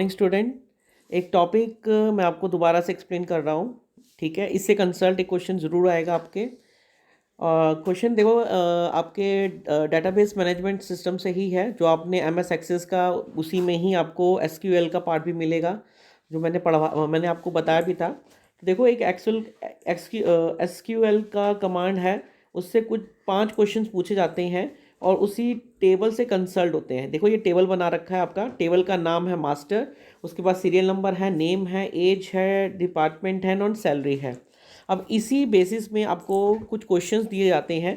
Morning student, एक topic मैं आपको दोबारा से एक्सप्लेन कर रहा हूँ। ठीक है, इससे कंसल्ट एक क्वेश्चन ज़रूर आएगा आपके। क्वेश्चन देखो, आपके डेटाबेस मैनेजमेंट सिस्टम से ही है, जो आपने MS एक्सेस का, उसी में ही आपको SQL का पार्ट भी मिलेगा, जो मैंने आपको बताया भी था। तो देखो, एक SQL का कमांड है, उससे कुछ 5 क्वेश्चंस पूछे जाते हैं और उसी टेबल से कंसल्ट होते हैं। देखो, ये टेबल बना रखा है आपका, टेबल का नाम है मास्टर, उसके बाद सीरियल नंबर है, नेम है, एज है, डिपार्टमेंट है, नॉन सैलरी है। अब इसी बेसिस में आपको कुछ क्वेश्चंस दिए जाते हैं।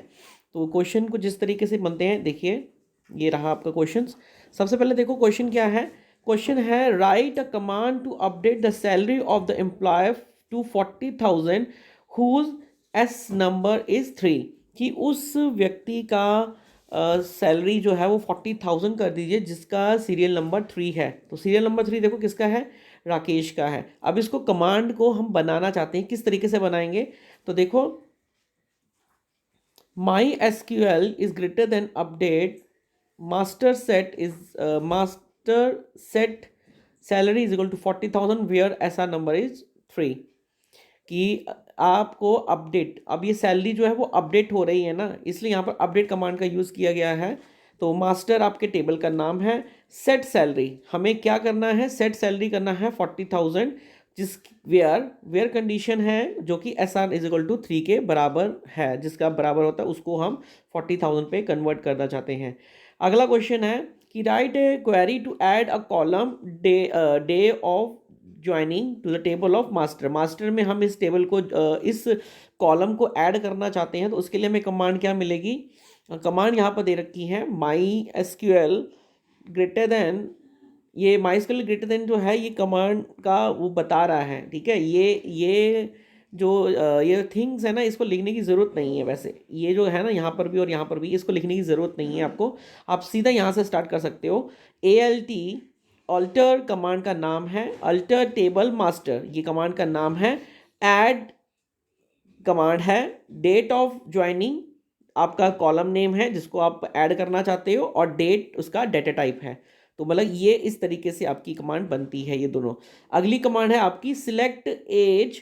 तो क्वेश्चन कुछ इस तरीके से बनते हैं, देखिए ये रहा आपका क्वेश्चंस। सबसे पहले देखो क्वेश्चन क्या है। क्वेश्चन है, write a command to update the salary of the employ to 40,000 whose S number is 3, कि उस व्यक्ति का सैलरी जो है वो 40,000 कर दीजिए जिसका सीरियल नंबर 3 है। तो सीरियल नंबर 3 देखो किसका है, राकेश का है। अब इसको कमांड को हम बनाना चाहते हैं, किस तरीके से बनाएंगे। तो देखो, my SQL is greater than update master set salary is equal to 40,000 where ऐसा नंबर इज 3, कि आपको अपडेट, अब ये सैलरी जो है वो अपडेट हो रही है ना, इसलिए यहाँ पर अपडेट कमांड का यूज़ किया गया है। तो मास्टर आपके टेबल का नाम है, सेट सैलरी हमें क्या करना है, सेट सैलरी करना है 40,000, जिस वेयर कंडीशन है जो कि SR इज इक्वल टू 3 के बराबर है, जिसका बराबर होता है उसको हम 40,000 पे कन्वर्ट करना चाहते हैं। अगला क्वेश्चन है कि write a query to add a column day of joining to the table of master. Master में हम इस टेबल को, इस कॉलम को ऐड करना चाहते हैं, तो उसके लिए हमें कमांड क्या मिलेगी। कमांड यहाँ पर दे रखी है, माई SQL ग्रेटर देन, ये माई SQL ग्रेटर देन जो है, ये कमांड का वो बता रहा है। ठीक है, ये जो ये थिंग्स है ना, इसको लिखने की ज़रूरत नहीं है। वैसे ये जो है ना, यहाँ पर भी और यहाँ पर भी, इसको लिखने की ज़रूरत नहीं है आपको। आप सीधा यहाँ से स्टार्ट कर सकते हो। ALT अल्टर कमांड का नाम है, अल्टर टेबल मास्टर ये कमांड का नाम है। ऐड कमांड है, डेट ऑफ ज्वाइनिंग आपका कॉलम नेम है जिसको आप ऐड करना चाहते हो, और डेट उसका डेटा टाइप है। तो मतलब ये इस तरीके से आपकी कमांड बनती है, ये दोनों। अगली कमांड है आपकी, select as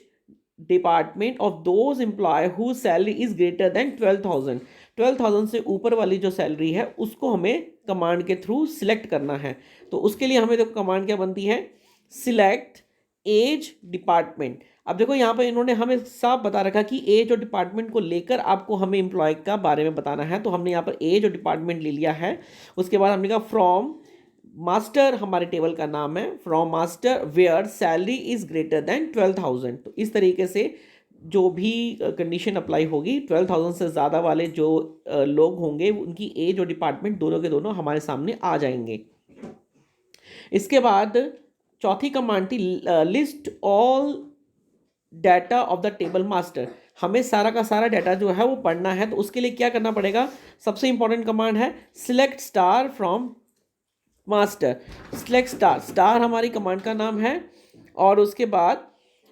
department of those employ who salary is greater than 12,000। 12,000 से ऊपर वाली जो सैलरी है उसको हमें कमांड के थ्रू सिलेक्ट करना है। तो उसके लिए हमें देखो कमांड क्या बनती है, सिलेक्ट एज डिपार्टमेंट। अब देखो यहाँ पर इन्होंने हमें साफ बता रखा कि एज और डिपार्टमेंट को लेकर आपको हमें एम्प्लॉय का बारे में बताना है। तो हमने यहाँ पर एज और डिपार्टमेंट ले लिया है। उसके बाद हमने कहा फ्रॉम मास्टर, हमारे टेबल का नाम है, from master where salary is greater than 12,000। तो इस तरीके से जो भी कंडीशन अप्लाई होगी, 12,000 से ज़्यादा वाले जो लोग होंगे, उनकी एज और डिपार्टमेंट दोनों के दोनों हमारे सामने आ जाएंगे। इसके बाद चौथी कमांड थी, list all data of the table master. हमें सारा का सारा डाटा जो है वो पढ़ना है। तो उसके लिए क्या करना पड़ेगा, सबसे इंपॉर्टेंट कमांड है, select star from master. Select star, star हमारी कमांड का नाम है। और उसके बाद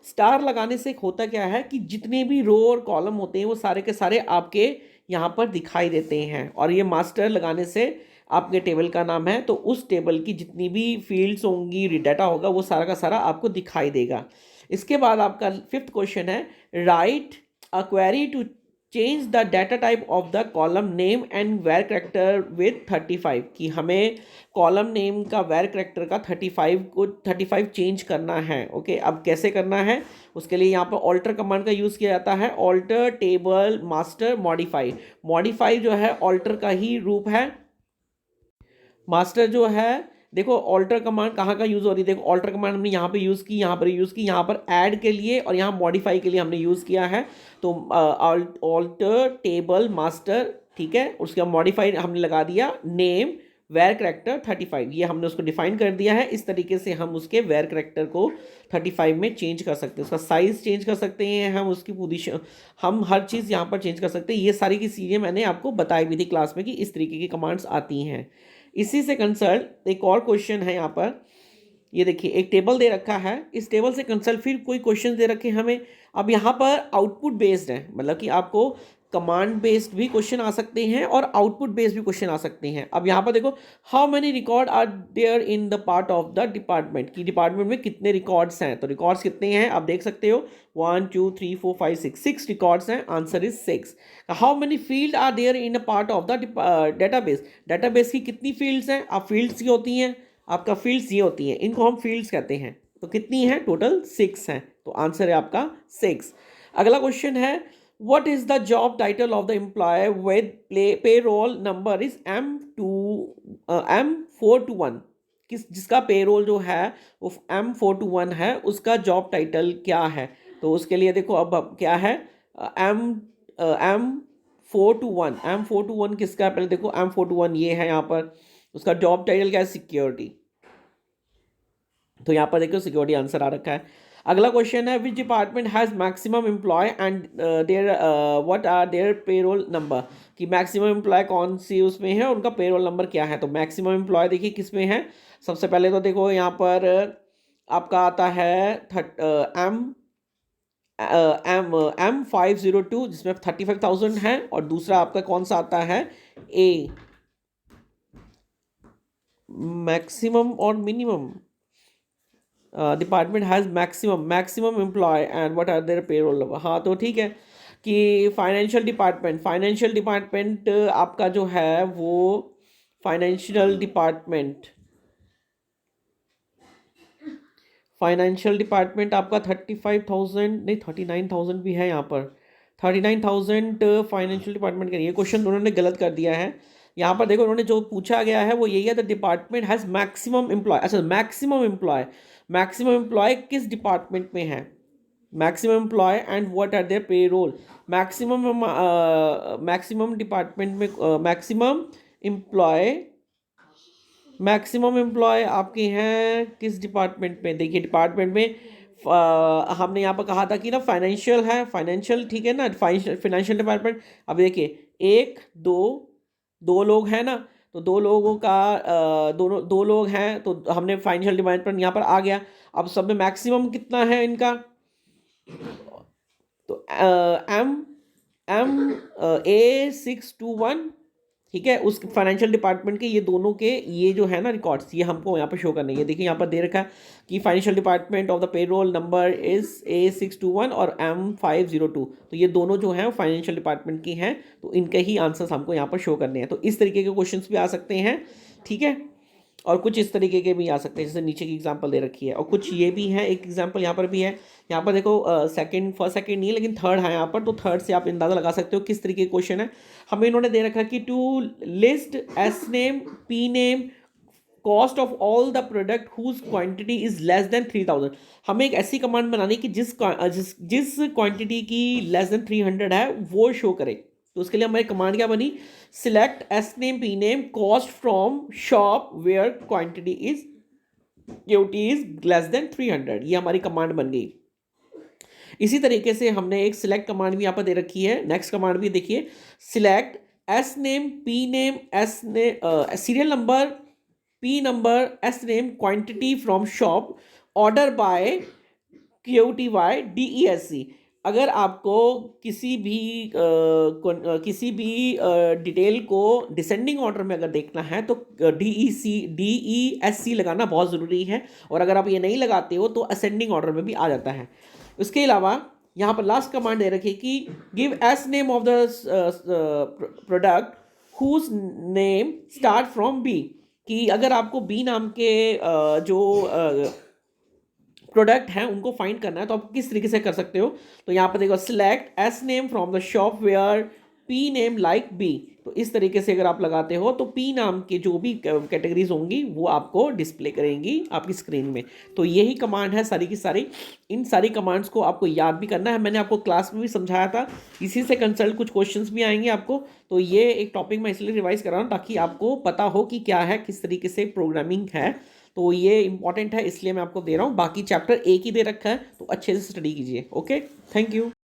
स्टार लगाने से होता क्या है कि जितने भी रो और कॉलम होते हैं वो सारे के सारे आपके यहाँ पर दिखाई देते हैं। और ये मास्टर लगाने से आपके टेबल का नाम है, तो उस टेबल की जितनी भी फील्ड्स होंगी, डाटा होगा, वो सारा का सारा आपको दिखाई देगा। इसके बाद आपका 5th क्वेश्चन है, write a query to change the data type of the column name and var character with 35, कि हमें कॉलम नेम का वेर करेक्टर का 35 चेंज करना है। ओके, अब कैसे करना है, उसके लिए यहाँ पर ऑल्टर कमांड का यूज़ किया जाता है। Alter table master modify, modify जो है ऑल्टर का ही रूप है। मास्टर जो है, देखो ऑल्टर कमांड कहाँ का यूज़ हो रही है, देखो ऑल्टर कमांड हमने यहाँ पे यूज़ की, यहाँ पर यूज़ की, यहाँ पर ऐड के लिए और यहाँ मॉडिफाई के लिए हमने यूज़ किया है। तो ऑल्टर टेबल मास्टर, ठीक है, उसके बाद मॉडिफाई हमने लगा दिया, नेम वेर करेक्टर 35, ये हमने उसको डिफाइन कर दिया है। इस तरीके से हम उसके वेर करेक्टर को 35 में चेंज कर सकते हैं, उसका साइज़ चेंज कर सकते हैं, हम उसकी पोजीशन, हम हर चीज़ यहाँ पर चेंज कर सकते हैं। ये सारी की चीज़ें मैंने आपको बताई भी थी क्लास में कि इस तरीके की कमांड्स आती हैं। इसी से कंसर्न एक और क्वेश्चन है यहाँ पर, ये देखिए एक टेबल दे रखा है, इस टेबल से कंसल्ट, फिर कोई क्वेश्चन दे रखे हैं हमें। अब यहाँ पर आउटपुट बेस्ड है, मतलब कि आपको कमांड बेस्ड भी क्वेश्चन आ सकते हैं और आउटपुट बेस्ड भी क्वेश्चन आ सकते हैं। अब यहाँ पर देखो, how many record are there in the part of the department, की डिपार्टमेंट में कितने रिकॉर्ड्स हैं, तो रिकॉर्ड्स कितने हैं आप देख सकते हो, 1 2 3 4 5 6 रिकॉर्ड्स हैं, answer is 6। How many field are there in a part of the database, database की कितनी फील्ड्स हैं, अब फील्ड्स की होती हैं, आपका फील्ड्स ये होती हैं, इनको हम फील्ड्स कहते हैं। तो कितनी है टोटल, 6 हैं, तो आंसर है आपका 6। अगला क्वेश्चन है, what is the job title of the employ with payroll number is M421, जिसका पेरोल जो है वो M421 है, उसका जॉब टाइटल क्या है। तो उसके लिए देखो अब क्या है, M421 किसका है, पहले देखो M421 ये है, यहाँ पर उसका जॉब टाइटल क्या है, सिक्योरिटी। तो यहाँ पर देखो सिक्योरिटी आंसर आ रखा है। अगला क्वेश्चन है, which department has maximum employ and their what are their payroll number, कि मैक्सिमम एम्प्लॉय कौन सी उसमें है, उनका पेरोल नंबर क्या है। तो मैक्सिमम एम्प्लॉय देखिए किस में है, सबसे पहले तो देखो यहाँ पर आपका आता है M502 जिसमें 35,000 है, और दूसरा आपका कौन सा आता है, ए मैक्सिमम और minimum, department has maximum employ and what are their payroll. हाँ तो ठीक है कि फाइनेंशियल डिपार्टमेंट आपका जो है वो फाइनेंशियल डिपार्टमेंट आपका 35,000 नहीं 39,000 भी है यहाँ पर, 39,000 फाइनेंशियल डिपार्टमेंट का। ये क्वेश्चन उन्होंने गलत कर दिया है। यहाँ पर देखो उन्होंने जो पूछा गया है वो यही है, the department has maximum employ. अच्छा मैक्सिमम एम्प्लॉय किस डिपार्टमेंट में है, maximum employ and what are their payroll. मैक्सिमम डिपार्टमेंट में मैक्सिमम एम्प्लॉय आपके हैं किस डिपार्टमेंट में, देखिए डिपार्टमेंट में हमने यहाँ पर कहा था कि ना फाइनेंशियल ठीक है ना, फाइनेंशियल डिपार्टमेंट। अब देखिए एक दो लोग हैं ना, तो दो लोगों का दो लोग हैं, तो हमने फाइनेंशियल डिपार्टमेंट यहाँ पर आ गया। अब सब में मैक्सिमम कितना है इनका, तो M621 ठीक है, उस फाइनेंशियल डिपार्टमेंट के ये दोनों के ये जो है ना रिकॉर्ड्स, ये हमको यहाँ पर शो करने हैं। देखिए यहाँ पर दे रखा है कि financial department of the payroll number is A621 और M502, तो ये दोनों जो हैं फाइनेंशियल डिपार्टमेंट की हैं, तो इनके ही आंसर्स हमको यहाँ पर शो करने हैं। तो इस तरीके के क्वेश्चंस भी आ सकते हैं, ठीक है, और कुछ इस तरीके के भी आ सकते हैं, जैसे नीचे की एग्जांपल दे रखी है, और कुछ ये भी है, एक एग्जांपल यहाँ पर भी है। यहाँ पर देखो फर्स्ट सेकंड नहीं है लेकिन थर्ड है यहाँ पर, तो थर्ड से आप अंदाज़ा लगा सकते हो किस तरीके के क्वेश्चन है। हमें इन्होंने दे रखा कि to list S name P name cost of all the product whose quantity is less than 3,000। हमें एक ऐसी कमांड बनानी कि जिस क्वांटिटी की लेस देन 300 है वो शो करे। तो उसके लिए हमारी कमांड क्या बनी, select S name P name cost from shop where quantity is less than 300, ये हमारी कमांड बन गई। इसी तरीके से हमने एक सिलेक्ट कमांड भी यहाँ पर दे रखी है। नेक्स्ट कमांड भी देखिए, select S name P name serial number P number S name quantity from shop order by QTY DESC। अगर आपको किसी भी डिटेल को डिसेंडिंग ऑर्डर में अगर देखना है तो DESC लगाना बहुत ज़रूरी है, और अगर आप ये नहीं लगाते हो तो असेंडिंग ऑर्डर में भी आ जाता है। उसके अलावा यहाँ पर लास्ट कमांड दे रखी कि give S name of the product whose name start from B, कि अगर आपको बी नाम के जो प्रोडक्ट हैं उनको फाइंड करना है तो आप किस तरीके से कर सकते हो। तो यहाँ पर देखो, select S name from the shop where P name like B. तो इस तरीके से अगर आप लगाते हो तो पी नाम के जो भी कैटेगरीज होंगी वो आपको डिस्प्ले करेंगी आपकी स्क्रीन में। तो यही कमांड है सारी की सारी। इन सारी कमांड्स को आपको याद भी करना है, मैंने आपको क्लास में भी समझाया था, इसी से कंसल्ट कुछ क्वेश्चंस भी आएंगे आपको। तो ये एक टॉपिक मैं इसलिए रिवाइज कर रहा हूँ ताकि आपको पता हो कि क्या है, किस तरीके से प्रोग्रामिंग है। तो ये इंपॉर्टेंट है इसलिए मैं आपको दे रहा हूँ। बाकी चैप्टर एक ही दे रखा है तो अच्छे से स्टडी कीजिए। Okay, thank you.